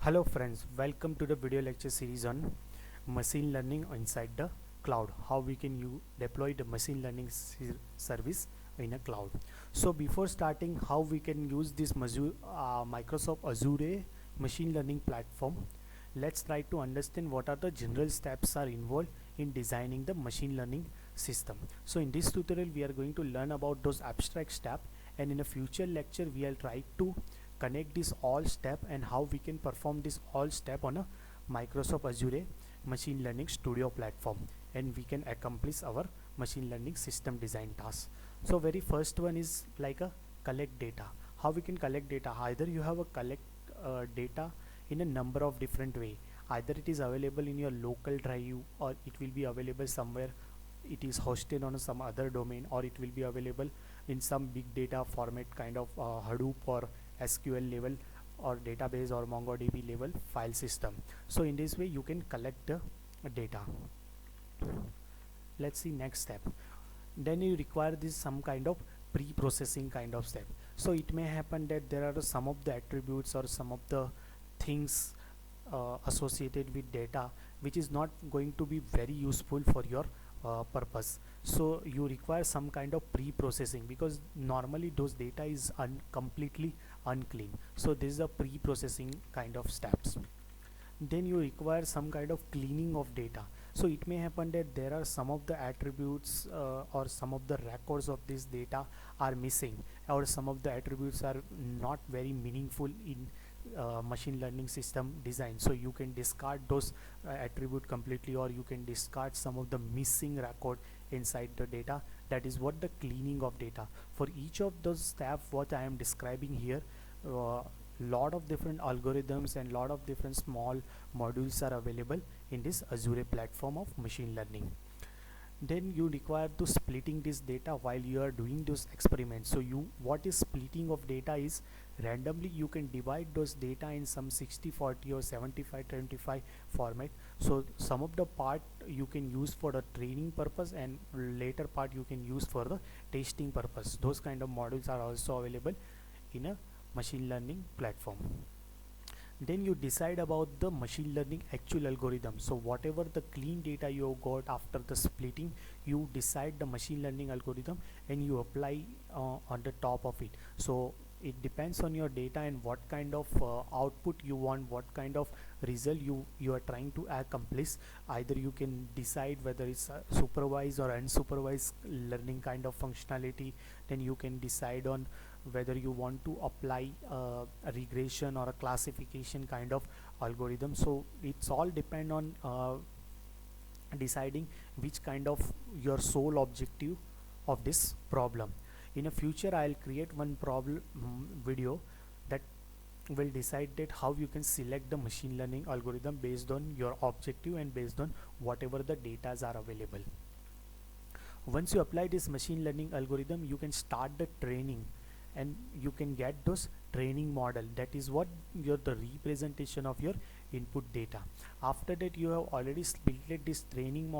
Hello friends, welcome to the video lecture series on machine learning inside the cloud. How we can deploy the machine learning service in a cloud. So before starting, how we can use this Microsoft Azure machine learning platform, let's try to understand what are the general steps are involved in designing the machine learning system. So in this tutorial we are going to learn about those abstract steps, and in a future lecture we will try to connect this all step and how we can perform this all step on a Microsoft Azure machine learning studio platform, and we can accomplish our machine learning system design task. So very first one is like a collect data. How we can collect data? Either you have a collect data in a number of different way. Either it is available in your local drive, or it will be available somewhere, it is hosted on some other domain, or it will be available in some big data format kind of Hadoop or SQL level or database or MongoDB level file system. So in this way you can collect the data. Let's see next step. Then you require this some kind of pre-processing kind of step. So it may happen that there are some of the attributes or some of the things associated with data which is not going to be very useful for your purpose. So you require some kind of pre-processing, because normally those data is completely unclean. So this is a pre-processing kind of steps. Then you require some kind of cleaning of data. So it may happen that there are some of the attributes or some of the records of this data are missing, or some of the attributes are not very meaningful in machine learning system design. So you can discard those attribute completely, or you can discard some of the missing record inside the data. That is what the cleaning of data. For each of those steps what I am describing here, lot of different algorithms and lot of different small modules are available in this Azure platform of machine learning. Then you require to splitting this data while you are doing those experiments. So what is splitting of data is, randomly you can divide those data in some 60-40 or 75-25 format. So some of the part you can use for the training purpose, and later part you can use for the testing purpose. Those kind of models are also available in a machine learning platform. Then you decide about the machine learning actual algorithm. So whatever the clean data you got after the splitting, you decide the machine learning algorithm and you apply on the top of it. So it depends on your data and what kind of output you want, what kind of result you are trying to accomplish. Either you can decide whether it's supervised or unsupervised learning kind of functionality. Then you can decide on whether you want to apply a regression or a classification kind of algorithm. So it's all depend on deciding which kind of your sole objective of this problem. In a future I'll create one problem video that will decide that how you can select the machine learning algorithm based on your objective and based on whatever the data are available. Once you apply this machine learning algorithm, you can start the training and you can get those training model. That is what the representation of your input data. After that you have already split this training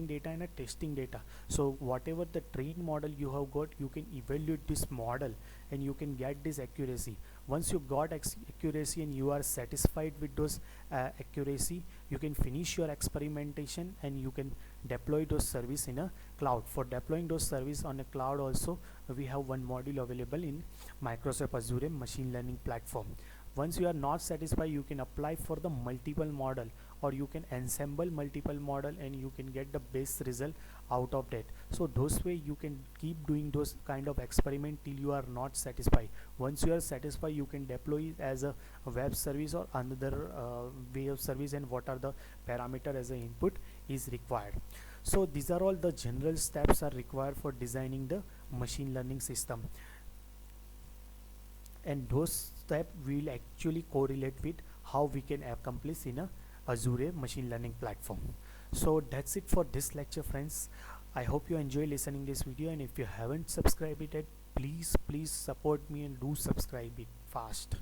data and a testing data. So whatever the trained model you have got, you can evaluate this model and you can get this accuracy. Once you got accuracy and you are satisfied with those accuracy, you can finish your experimentation and you can deploy those service in a cloud. For deploying those service on a cloud also, we have one module available in Microsoft Azure machine learning platform. Once you are not satisfied, you can apply for the multiple model, or you can ensemble multiple model and you can get the best result out of that. So those way you can keep doing those kind of experiment till you are not satisfied. Once you are satisfied, you can deploy it as a web service or another way of service, and what are the parameter as a input is required. So these are all the general steps are required for designing the machine learning system, and those steps will actually correlate with how we can accomplish in a Azure machine learning platform. So that's it for this lecture, friends. I hope you enjoy listening this video, and if you haven't subscribed it yet, please support me and do subscribe it fast.